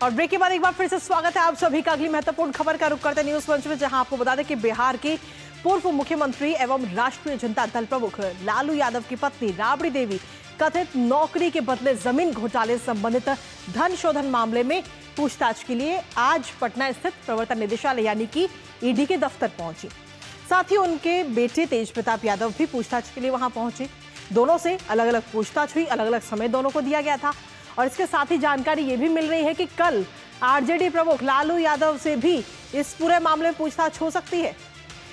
और ब्रेक के बाद एक बार फिर से स्वागत है आप सभी का। अगली महत्वपूर्ण खबर का रुख करते हैं न्यूज मंच में, जहां आपको बता दें कि बिहार की पूर्व मुख्यमंत्री एवं राष्ट्रीय जनता दल प्रमुख लालू यादव की पत्नी राबड़ी देवी कथित नौकरी के बदले जमीन घोटाले संबंधित धन शोधन मामले में पूछताछ के लिए आज पटना स्थित प्रवर्तन निदेशालय यानी कि ईडी के दफ्तर पहुंची। साथ ही उनके बेटे तेज प्रताप यादव भी पूछताछ के लिए वहां पहुंचे। दोनों से अलग अलग पूछताछ हुई, अलग अलग समय दोनों को दिया गया था। और इसके साथ ही जानकारी ये भी मिल रही है कि कल आरजेडी प्रमुख लालू यादव से भी इस पूरे मामले में पूछताछ हो सकती है।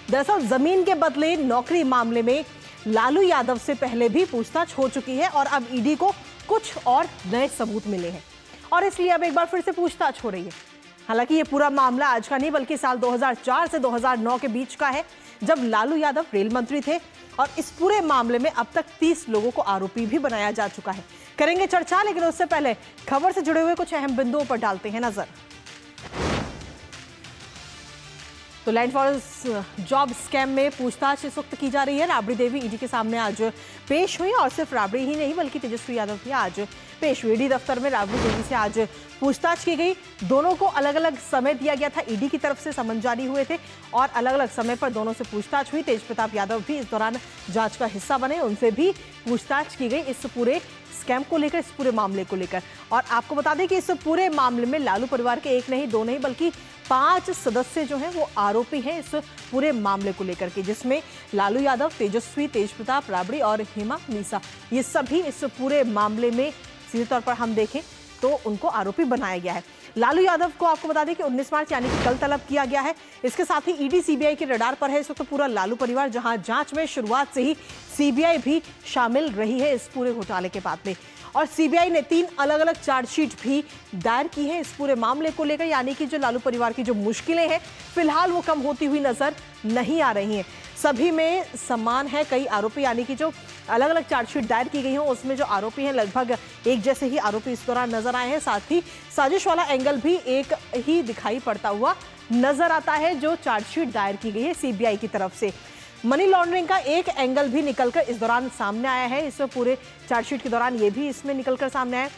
दरअसल जमीन के बदले नौकरी मामले में लालू यादव से पहले भी पूछताछ हो चुकी है और अब ईडी को कुछ और नए सबूत मिले हैं और इसलिए अब एक बार फिर से पूछताछ हो रही है। हालांकि ये पूरा मामला आज का नहीं बल्कि साल 2004 से 2009 के बीच का है, जब लालू यादव रेल मंत्री थे। और इस पूरे मामले में अब तक 30 लोगों को आरोपी भी बनाया जा चुका है। करेंगे चर्चा, लेकिन उससे पहले खबर से जुड़े हुए कुछ अहम बिंदुओं पर डालते हैं नजर। तो लैंड फॉर जॉब स्कैम में पूछताछ इस वक्त की जा रही है। राबड़ी देवी ईडी के सामने आज पेश हुई और सिर्फ राबड़ी ही नहीं बल्कि तेजस्वी यादव भी आज पेश हुई। ईडी दफ्तर में राबड़ी देवी से आज पूछताछ की गई। दोनों को अलग अलग समय दिया गया था, ईडी की तरफ से समन जारी हुए थे और अलग अलग समय पर दोनों से पूछताछ हुई। तेज प्रताप यादव भी इस दौरान जांच का हिस्सा बने, उनसे भी पूछताछ की गई इस पूरे स्कैम को लेकर, इस पूरे मामले को लेकर। और आपको बता दें कि इस पूरे मामले में लालू परिवार के एक नहीं, दो नहीं बल्कि 5 सदस्य जो हैं वो आरोपी हैं इस पूरे मामले को लेकर के, जिसमें लालू यादव, तेजस्वी, तेज प्रताप, राबड़ी और हेमा मीसा, ये सभी इस पूरे मामले में सीधे तौर पर हम देखें तो उनको आरोपी बनाया गया है। लालू यादव को आपको बता दें कि 19 मार्च यानी कि कल तलब किया गया है। इसके साथ ही ईडी सीबीआई के रडार पर है इस वक्त तो पूरा लालू परिवार, जहां जांच में शुरुआत से ही सीबीआई भी शामिल रही है इस पूरे घोटाले के बाद में। और सीबीआई ने 3 अलग अलग चार्जशीट भी दायर की है इस पूरे मामले को लेकर, यानी कि जो लालू परिवार की जो मुश्किलें हैं फिलहाल वो कम होती हुई नजर नहीं आ रही हैं। सभी में समान है कई आरोपी, यानी कि जो अलग अलग चार्जशीट दायर की गई हैं उसमें जो आरोपी हैं लगभग एक जैसे ही आरोपी इस दौरान नजर आए हैं। साथ ही साजिश वाला एंगल भी एक ही दिखाई पड़ता हुआ नजर आता है जो चार्जशीट दायर की गई है सीबीआई की तरफ से। मनी लॉन्ड्रिंग का एक एंगल भी निकलकर इस दौरान सामने आया है, इस पूरे चार्जशीट के दौरान ये भी इसमें निकलकर सामने आया।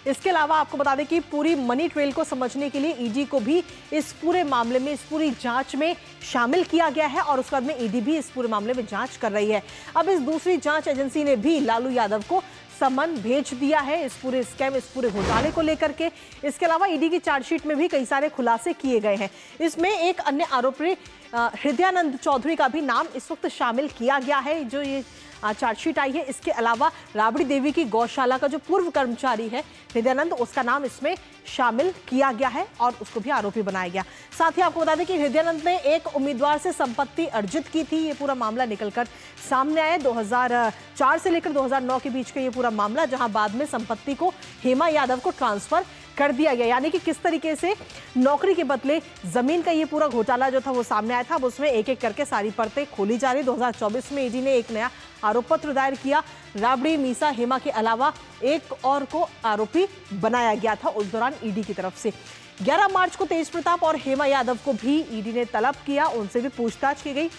इसके अलावा आपको बता दें कि पूरी मनी ट्रेल को समझने के लिए ईडी को भी इस पूरे मामले में, इस पूरी जांच में शामिल किया गया है और उसके बाद में ईडी भी इस पूरे मामले में जांच कर रही है। अब इस दूसरी जांच एजेंसी ने भी लालू यादव को समन भेज दिया है इस पूरे स्कैम, इस पूरे घोटाले को लेकर के। इसके अलावा ईडी की चार्जशीट में भी कई सारे खुलासे किए गए हैं। इसमें एक अन्य आरोपी हृदयानंद चौधरी का भी नाम इस वक्त शामिल किया गया है जो ये चार्जशीट आई है। इसके अलावा राबड़ी देवी की गौशाला का जो पूर्व कर्मचारी है हृदयानंद, उसका नाम इसमें शामिल किया गया है और उसको भी आरोपी बनाया गया। साथ ही आपको बता दें कि हृदयानंद ने एक उम्मीदवार से संपत्ति अर्जित की थी। ये पूरा मामला निकलकर सामने आया 2004 से लेकर 2009 के बीच का ये पूरा मामला, जहां बाद में संपत्ति को हेमा यादव को ट्रांसफर कर दिया गया। यानी कि किस तरीके से नौकरी के बदले जमीन का ये पूरा घोटाला जो था वो सामने आया था। अब उसमें एक एक करके सारी परतें खोली जा रही। 2024 में ईडी ने एक नया आरोप पत्र दायर किया। राबड़ी, मीसा, हेमा के अलावा एक और को आरोपी बनाया गया था उस दौरान ईडी की तरफ से। 11 मार्च को तेज प्रताप और हेमा यादव को भी ईडी ने तलब किया, उनसे भी पूछताछ की गई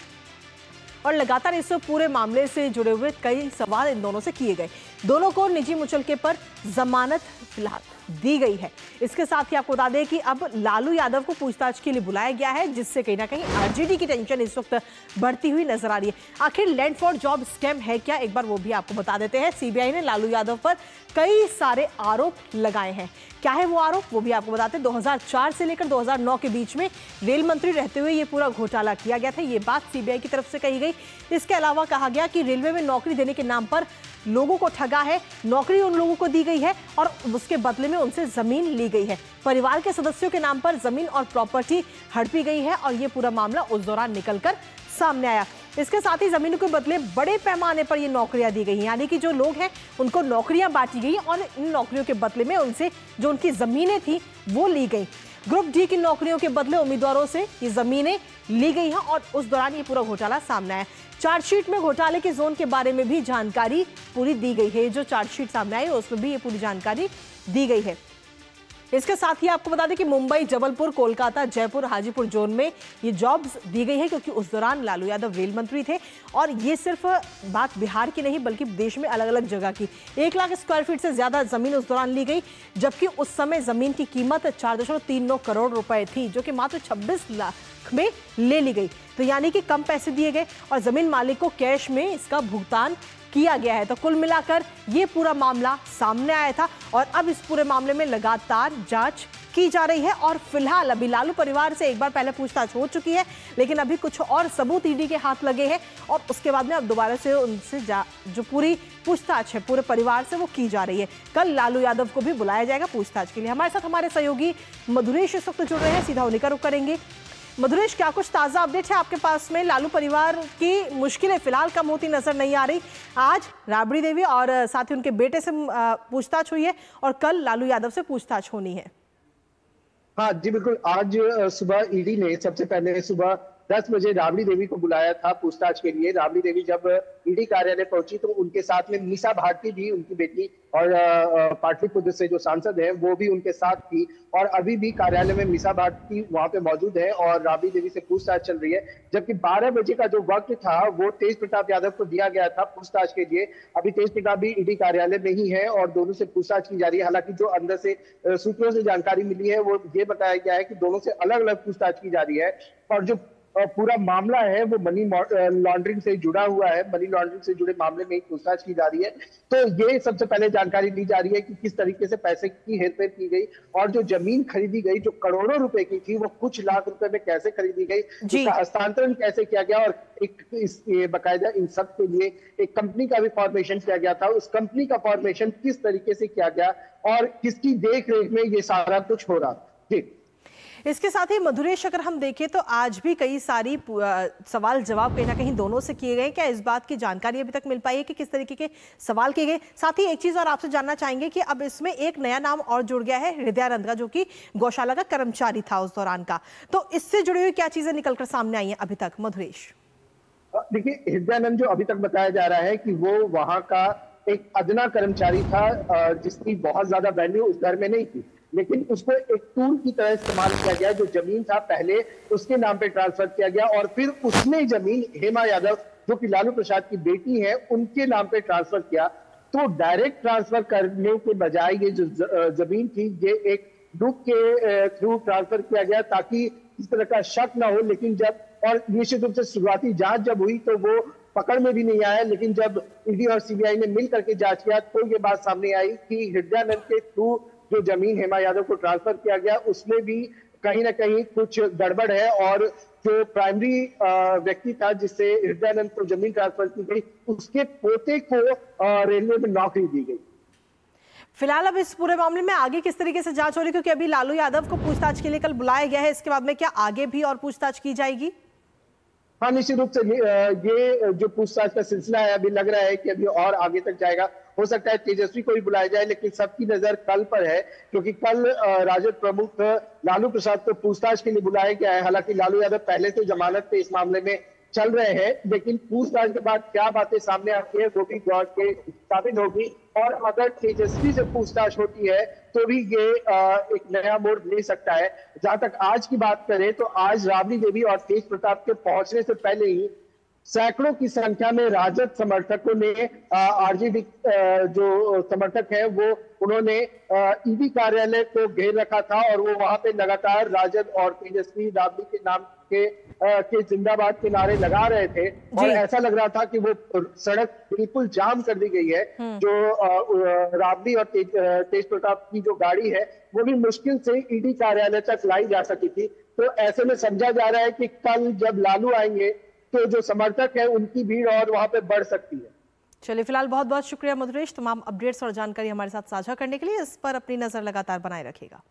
और लगातार इस पूरे मामले से जुड़े हुए कई सवाल इन दोनों से किए गए। दोनों को निजी मुचलके पर जमानत फिलहाल दी गई है। इसके साथ ही आपको बता दें कि अब लालू यादव को पूछताछ के लिए बुलाया गया है, जिससे कहीं ना कहीं आरजेडी की टेंशन इस वक्त बढ़ती हुई नजर आ रही है। आखिर लैंड फॉर जॉब स्कैम है क्या, एक बार वो भी आपको बता देते हैं। सीबीआई ने लालू यादव पर कई सारे आरोप लगाए हैं। क्या है वो आरोप, वो भी आपको बताते हैं। 2004 से लेकर 2009 के बीच में रेल मंत्री रहते हुए ये पूरा घोटाला किया गया था, ये बात सीबीआई की तरफ से कही गई। इसके अलावा कहा गया कि रेलवे में नौकरी देने के नाम पर लोगों को ठगा है, नौकरी उन लोगों को दी गई है और उसके बदले में उनसे जमीन ली गई है। परिवार के सदस्यों के नाम पर जमीन और प्रॉपर्टी हड़पी गई है और ये पूरा मामला उस दौरान निकलकर सामने आया। इसके साथ ही जमीनों के बदले बड़े पैमाने पर ये नौकरियां दी गई, यानी कि जो लोग हैं उनको नौकरियां बांटी गई और इन नौकरियों के बदले में उनसे जो उनकी जमीनें थी वो ली गई। ग्रुप डी की नौकरियों के बदले उम्मीदवारों से ये जमीनें ली गई हैं और उस दौरान ये पूरा घोटाला सामने आया। चार्जशीट में घोटाले के जोन के बारे में भी जानकारी पूरी दी गई है। जो चार्जशीट सामने आई उसमें भी ये पूरी जानकारी दी गई है। इसके साथ ही आपको बता दें कि मुंबई, जबलपुर, कोलकाता, जयपुर, हाजीपुर जोन में ये जॉब्स दी गई है, क्योंकि उस दौरान लालू यादव रेल मंत्री थे। और ये सिर्फ बात बिहार की नहीं बल्कि देश में अलग अलग जगह की 1 लाख स्क्वायर फीट से ज्यादा जमीन उस दौरान ली गई, जबकि उस समय जमीन की कीमत 4.39 करोड़ रुपए थी, जो कि मात्र 26 लाख में ले ली गई। तो यानी कि कम पैसे दिए गए और जमीन मालिक को कैश में इसका भुगतान किया गया है। तो कुल मिलाकर ये पूरा मामला सामने आया था और अब इस पूरे मामले में लगातार जांच की जा रही है। और फिलहाल अभी लालू परिवार से एक बार पहले पूछताछ हो चुकी है, लेकिन अभी कुछ और सबूत ईडी के हाथ लगे हैं और उसके बाद में अब दोबारा से उनसे जो पूरी पूछताछ है पूरे परिवार से वो की जा रही है। कल लालू यादव को भी बुलाया जाएगा पूछताछ के लिए। हमारे साथ हमारे सहयोगी मधुरेश इस वक्त जुड़ रहे हैं, सीधा उन्हीं का रुख करेंगे। मधुरेश, क्या कुछ ताजा अपडेट है आपके पास में? लालू परिवार की मुश्किलें फिलहाल कम होती नजर नहीं आ रही। आज राबड़ी देवी और साथ ही उनके बेटे से पूछताछ हुई है और कल लालू यादव से पूछताछ होनी है। हाँ जी, बिल्कुल। आज सुबह ईडी ने सबसे पहले सुबह 10 बजे राबड़ी देवी को बुलाया था पूछताछ के लिए। राबड़ी देवी जब ईडी कार्यालय पहुंची तो उनके साथ में मीसा भारती भी, उनकी बेटी, और पाटलिपुत्र से जो सांसद है वो भी उनके साथ थी। और अभी भी कार्यालय में मीसा भारती वहां पे मौजूद है और राबड़ी देवी से पूछताछ चल रही है। जबकि 12 बजे का जो वक्त था वो तेज प्रताप यादव को दिया गया था पूछताछ के लिए। अभी तेज प्रताप भी ईडी कार्यालय में ही है और दोनों से पूछताछ की जा रही है। हालांकि जो अंदर से सूत्रों से जानकारी मिली है वो ये बताया गया है कि दोनों से अलग अलग पूछताछ की जा रही है। और जो पूरा मामला है वो मनी लॉन्ड्रिंग से जुड़ा हुआ है, मनी लॉन्ड्रिंग से जुड़े मामले में पूछताछ की जा रही है। तो ये सबसे पहले जानकारी ली जा रही है कि किस तरीके से पैसे की हेरफेर की गई और जो जमीन खरीदी गई जो करोड़ों रुपए की थी वो कुछ लाख रुपए में कैसे खरीदी गई, उसका हस्तांतरण कैसे किया गया। और एक बाकायदा इन सब के लिए एक कंपनी का भी फॉर्मेशन किया गया था, उस कंपनी का फॉर्मेशन किस तरीके से किया गया और किसकी देख रेख में ये सारा कुछ हो रहा जी। इसके साथ ही मधुरेश, अगर हम देखें तो आज भी कई सारी सवाल जवाब कहीं ना कहीं दोनों से किए गए। क्या इस बात की जानकारी अभी तक मिल पाई है कि किस तरीके के सवाल किए गए? साथ ही एक चीज और आपसे जानना चाहेंगे कि अब इसमें एक नया नाम और जुड़ गया है, हृदयानंद का, जो कि गौशाला का कर्मचारी था उस दौरान का। तो इससे जुड़ी हुई क्या चीजें निकलकर सामने आई है अभी तक, मधुरेश? देखिए, हृदयानंद जो अभी तक बताया जा रहा है कि वो वहां का एक अदना कर्मचारी था जिसकी बहुत ज्यादा वैल्यू उस घर में नहीं थी, लेकिन उसको एक टूल की तरह इस्तेमाल किया गया। जो जमीन था पहले उसके नाम पे ट्रांसफर किया गया और फिर उसने जमीन हेमा यादव जो कि लालू प्रसाद की बेटी है उनके नाम पे ट्रांसफर किया। तो डायरेक्ट ट्रांसफर करने के बजाय ये जो जमीन थी ये एक डूब के थ्रू ट्रांसफर किया गया ताकि इस तरह का शक ना हो। लेकिन जब, और निश्चित रूप से शुरुआती जांच जब हुई तो वो पकड़ में भी नहीं आया, लेकिन जब ईडी और सीबीआई ने मिल करके जांच किया तो ये बात सामने आई कि हृदयानंद के थ्रू जो जमीन हेमा यादव को ट्रांसफर किया गया उसमें भी कहीं ना कहीं कुछ गड़बड़ है। और जो प्राइमरी व्यक्ति था जिससे हृदयानंद को जमीन ट्रांसफर की गई उसके पोते को रेलवे में नौकरी दी गई। फिलहाल अब इस पूरे मामले में आगे किस तरीके से जांच हो रही है, क्योंकि अभी लालू यादव को पूछताछ के लिए कल बुलाया गया है, इसके बाद में क्या आगे भी और पूछताछ की जाएगी? हाँ, निश्चित रूप से ये जो पूछताछ का सिलसिला है अभी लग रहा है कि अभी और आगे तक जाएगा। हो सकता है तेजस्वी को भी बुलाया जाए, लेकिन सबकी नजर कल पर है क्योंकि कल राजद प्रमुख लालू प्रसाद को पूछताछ के लिए बुलाया गया है। हालांकि लालू यादव पहले से जमानत पे इस मामले में चल रहे हैं, लेकिन पूछताछ के बाद क्या बातें सामने आती है वो भी गौर के साबित होगी। और अगर तेजस्वी से पूछताछ होती है तो भी ये एक नया मोड़ ले सकता है। जहां तक आज की बात करें तो आज राबड़ी देवी और तेज प्रताप के पहुंचने से पहले ही सैकड़ों की संख्या में राजद समर्थकों ने आरजेडी जो समर्थक हैं वो उन्होंने ईडी कार्यालय को घेर रखा था और वो वहां पे लगातार राजद और तेजस्वी राबड़ी के नाम के जिंदाबाद के नारे लगा रहे थे। और ऐसा लग रहा था कि वो सड़क बिल्कुल जाम कर दी गई है। जो राबड़ी और तेज प्रताप की जो गाड़ी है वो भी मुश्किल से ईडी कार्यालय तक लाई जा सकी थी। तो ऐसे में समझा जा रहा है कि कल जब लालू आएंगे तो जो समर्थक है उनकी भीड़ और वहां पे बढ़ सकती है। चलिए, फिलहाल बहुत बहुत शुक्रिया मधुरेश, तमाम अपडेट्स और जानकारी हमारे साथ साझा करने के लिए। इस पर अपनी नजर लगातार बनाए रखिएगा।